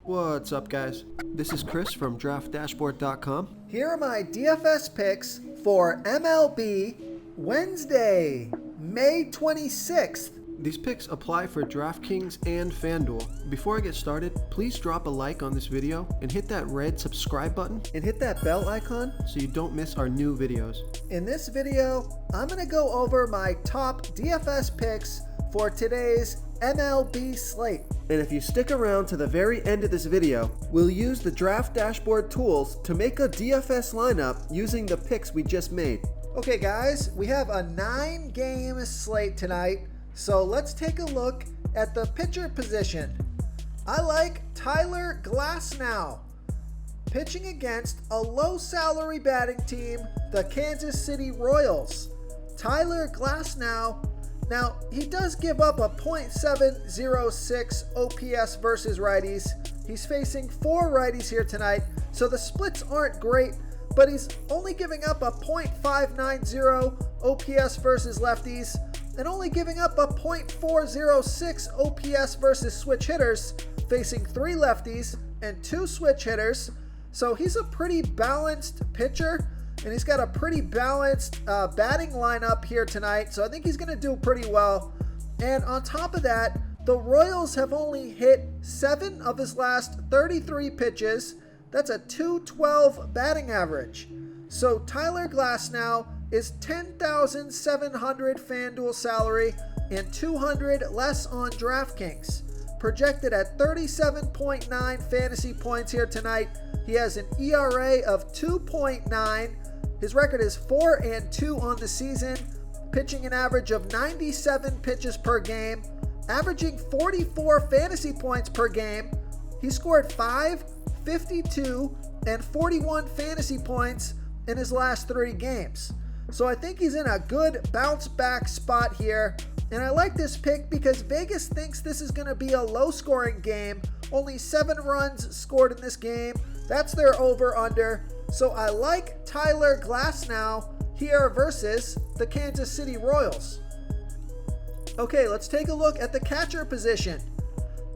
What's up, guys? This is Chris from DraftDashboard.com. Here are my DFS picks for MLB Wednesday, May 26th. These picks apply for DraftKings and FanDuel. Before I get started, please drop a like on this video and hit that red subscribe button And hit that bell icon so you don't miss our new videos. In this video, I'm going to go over my top DFS picks for today's MLB slate. And if you stick around to the very end of this video, we'll use the Draft Dashboard tools to make a DFS lineup using the picks we just made. Okay guys, we have a 9-game slate tonight, so let's take a look at the pitcher position. I like Tyler Glasnow pitching against a low salary batting team, the Kansas City Royals. Tyler Glasnow, now he does give up a .706 OPS versus righties. He's facing 4 righties here tonight, so the splits aren't great, but he's only giving up a .590 OPS versus lefties and only giving up a .406 OPS versus switch hitters, facing 3 lefties and 2 switch hitters. So he's a pretty balanced pitcher, and he's got a pretty balanced batting lineup here tonight, so I think he's going to do pretty well. And on top of that, the Royals have only hit 7 of his last 33 pitches. That's a .212 batting average. So Tyler Glasnow is $10,700 FanDuel salary and $200 less on DraftKings. Projected at 37.9 fantasy points here tonight. He has an ERA of 2.9. His record is 4-2 on the season, pitching an average of 97 pitches per game, averaging 44 fantasy points per game. He scored 5, 52, and 41 fantasy points in his last 3 games. So I think he's in a good bounce back spot here. And I like this pick because Vegas thinks this is going to be a low scoring game. Only 7 runs scored in this game. That's their over-under. So I like Tyler Glasnow here versus the Kansas City Royals. Okay, let's take a look at the catcher position.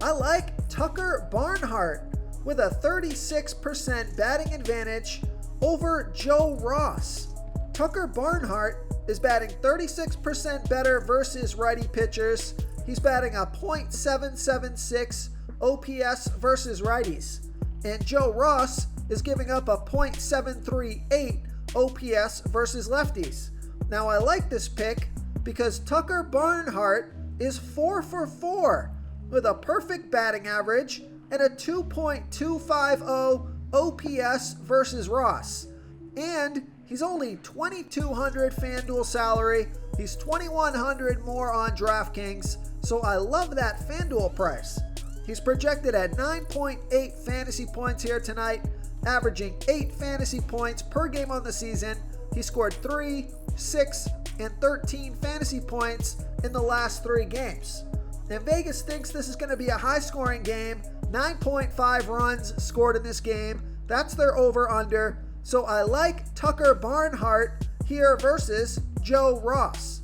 I like Tucker Barnhart with a 36% batting advantage over Joe Ross. Tucker Barnhart is batting 36% better versus righty pitchers. He's batting a .776 OPS versus righties. And Joe Ross is giving up a .738 OPS versus lefties. Now I like this pick because Tucker Barnhart is 4 for 4 with a perfect batting average and a 2.250 OPS versus Ross. And he's only $2,200 FanDuel salary. He's $2,100 more on DraftKings, so I love that FanDuel price. He's projected at 9.8 fantasy points here tonight, averaging 8 fantasy points per game on the season. He scored 3, 6, and 13 fantasy points in the last 3 games. And Vegas thinks this is going to be a high-scoring game. 9.5 runs scored in this game. That's their over-under. So I like Tucker Barnhart here versus Joe Ross.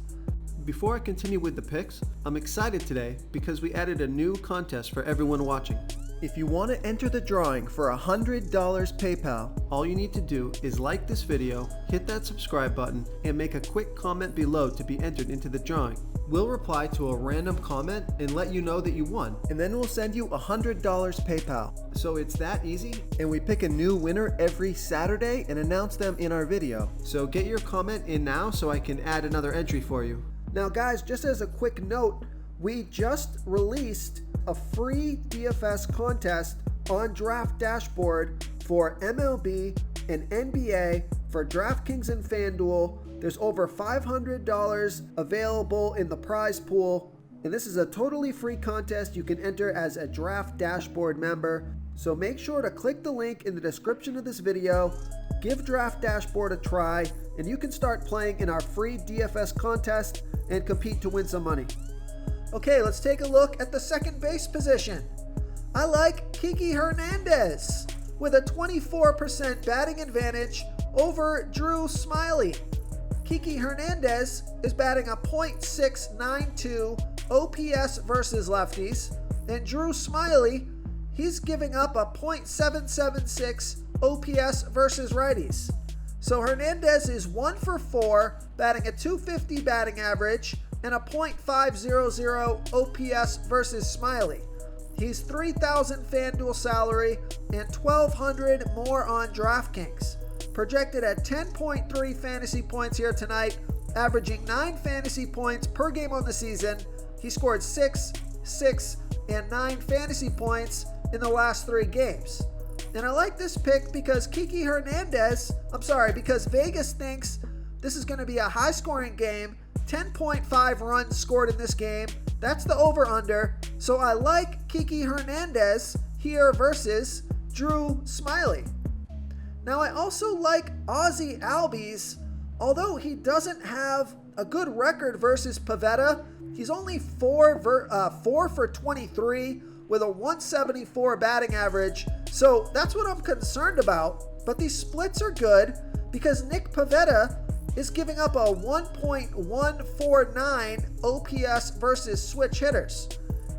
Before I continue with the picks, I'm excited today because we added a new contest for everyone watching. If you want to enter the drawing for $100 PayPal, all you need to do is like this video, hit that subscribe button, and make a quick comment below to be entered into the drawing. We'll reply to a random comment and let you know that you won, and then we'll send you $100 PayPal. So it's that easy, and we pick a new winner every Saturday and announce them in our video. So get your comment in now so I can add another entry for you. Now guys, just as a quick note, we just released a free DFS contest on Draft Dashboard for MLB and NBA for DraftKings and FanDuel. There's over $500 available in the prize pool, and this is a totally free contest you can enter as a Draft Dashboard member. So make sure to click the link in the description of this video, give Draft Dashboard a try, and you can start playing in our free DFS contest and compete to win some money. Okay, let's take a look at the second base position. I like Kiki Hernandez with a 24% batting advantage over Drew Smyly. Kiki Hernandez is batting a .692 OPS versus lefties, and Drew Smyly, he's giving up a .776 OPS versus righties. So Hernandez is 1 for 4, batting a .250 batting average and a .500 OPS versus Smiley. He's $3,000 FanDuel salary and $1,200 more on DraftKings. Projected at 10.3 fantasy points here tonight, averaging 9 fantasy points per game on the season. He scored 6, 6, and 9 fantasy points in the last 3 games. And I like this pick because because Vegas thinks this is going to be a high-scoring game. 10.5 runs scored in this game. That's the over-under. So I like Kiki Hernandez here versus Drew Smiley. Now I also like Ozzie Albies. Although he doesn't have a good record versus Pivetta, he's only 4 for 23 with a 174 batting average. So that's what I'm concerned about. But these splits are good because Nick Pivetta is giving up a 1.149 OPS versus switch hitters.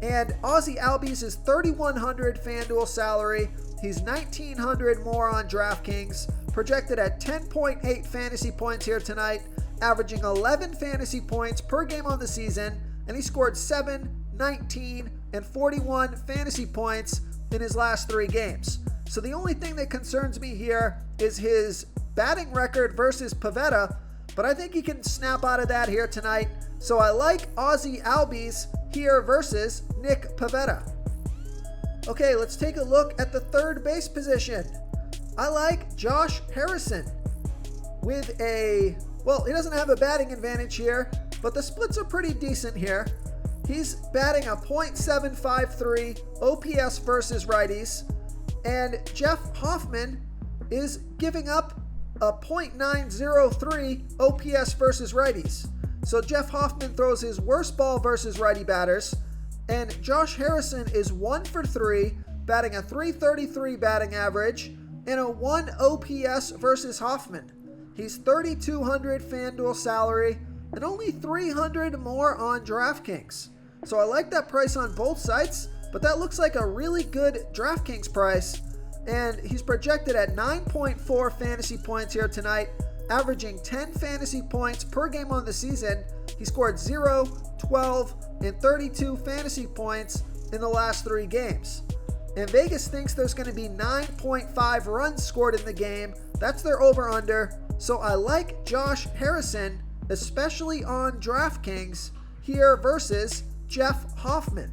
And Ozzie Albies is $3,100 FanDuel salary. He's $1,900 more on DraftKings. Projected at 10.8 fantasy points here tonight, averaging 11 fantasy points per game on the season, and he scored 7, 19, and 41 fantasy points in his last 3 games. So the only thing that concerns me here is his batting record versus Pivetta, but I think he can snap out of that here tonight. So I like Ozzie Albies here versus Nick Pivetta. Okay, let's take a look at the third base position. I like Josh Harrison with he doesn't have a batting advantage here, but the splits are pretty decent here. He's batting a .753 OPS versus righties, and Jeff Hoffman is giving up a .903 OPS versus righties. So Jeff Hoffman throws his worst ball versus righty batters, and Josh Harrison is 1 for 3, batting a .333 batting average and a 1 OPS versus Hoffman. He's $3,200 FanDuel salary and only $300 more on DraftKings. So I like that price on both sites, but that looks like a really good DraftKings price. And he's projected at 9.4 fantasy points here tonight, averaging 10 fantasy points per game on the season. He scored 0, 12, and 32 fantasy points in the last 3 games. And Vegas thinks there's going to be 9.5 runs scored in the game. That's their over-under. So I like Josh Harrison, especially on DraftKings, here versus Jeff Hoffman.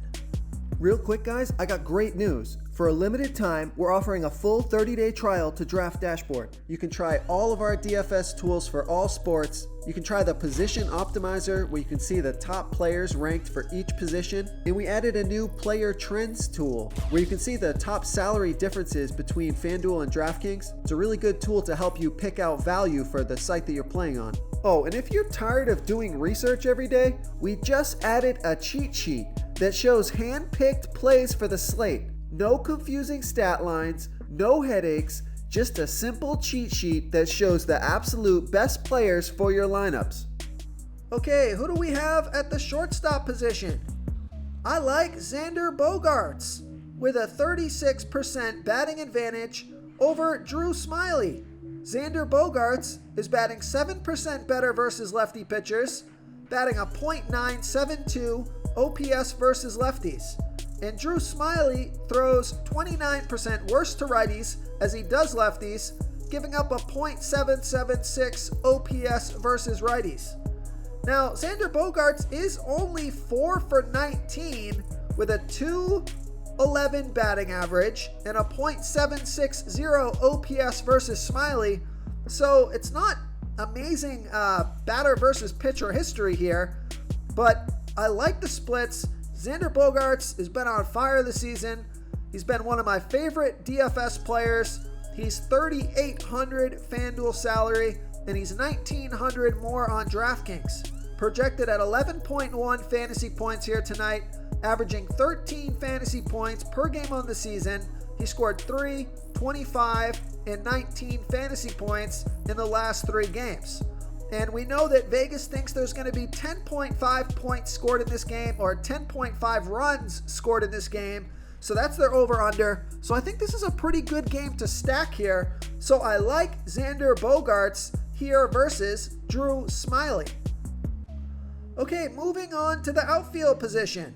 Real quick, guys, I got great news. For a limited time, we're offering a full 30-day trial to Draft Dashboard. You can try all of our DFS tools for all sports. You can try the Position Optimizer, where you can see the top players ranked for each position. And we added a new Player Trends tool, where you can see the top salary differences between FanDuel and DraftKings. It's a really good tool to help you pick out value for the site that you're playing on. Oh, and if you're tired of doing research every day, we just added a cheat sheet that shows hand-picked plays for the slate. No confusing stat lines, no headaches, just a simple cheat sheet that shows the absolute best players for your lineups. Okay, who do we have at the shortstop position? I like Xander Bogaerts with a 36% batting advantage over Drew Smiley. Xander Bogaerts is batting 7% better versus lefty pitchers, batting a .972 OPS versus lefties. And Drew Smiley throws 29% worse to righties as he does lefties, giving up a .776 OPS versus righties. Now, Xander Bogaerts is only 4 for 19 with a .211 batting average and a .760 OPS versus Smiley, so it's not amazing batter versus pitcher history here, but I like the splits. Xander Bogaerts has been on fire this season. He's been one of my favorite DFS players. He's $3,800 FanDuel salary, and he's $1,900 more on DraftKings. Projected at 11.1 fantasy points here tonight, averaging 13 fantasy points per game on the season. He scored 3, 25, and 19 fantasy points in the last 3 games. And we know that Vegas thinks there's going to be 10.5 points scored in this game, or 10.5 runs scored in this game. So that's their over-under. So I think this is a pretty good game to stack here. So I like Xander Bogaerts here versus Drew Smyly. Okay, moving on to the outfield position.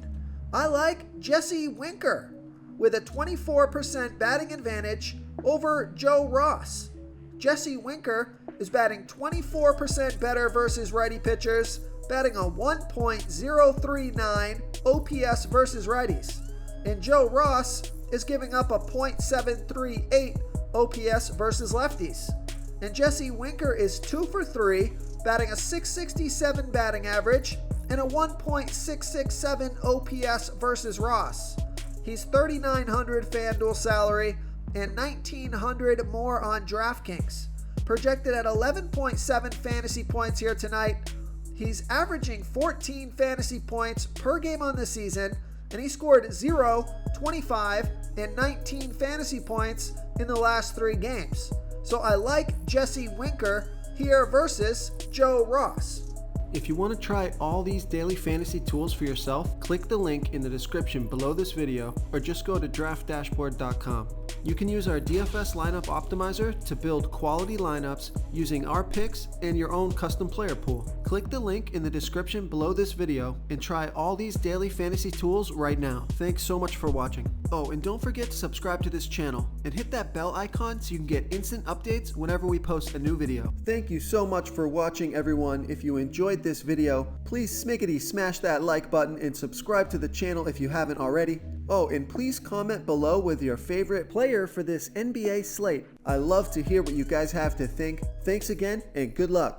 I like Jesse Winker with a 24% batting advantage over Joe Ross. Jesse Winker is batting 24% better versus righty pitchers, batting a 1.039 OPS versus righties. And Joe Ross is giving up a .738 OPS versus lefties. And Jesse Winker is 2 for 3, batting a .667 batting average and a 1.667 OPS versus Ross. He's $3,900 FanDuel salary and $1,900 more on DraftKings. Projected at 11.7 fantasy points here tonight. He's averaging 14 fantasy points per game on the season, and he scored 0, 25, and 19 fantasy points in the last 3 games. So I like Jesse Winker here versus Joe Ross. If you want to try all these daily fantasy tools for yourself, click the link in the description below this video or just go to draftdashboard.com. You can use our DFS lineup optimizer to build quality lineups using our picks and your own custom player pool. Click the link in the description below this video and try all these daily fantasy tools right now. Thanks so much for watching. Oh, and don't forget to subscribe to this channel and hit that bell icon so you can get instant updates whenever we post a new video. Thank you so much for watching, everyone. If you enjoyed this video, please smash that like button and subscribe to the channel if you haven't already. Oh, and please comment below with your favorite player for this NBA slate. I love to hear what you guys have to think. Thanks again, and good luck.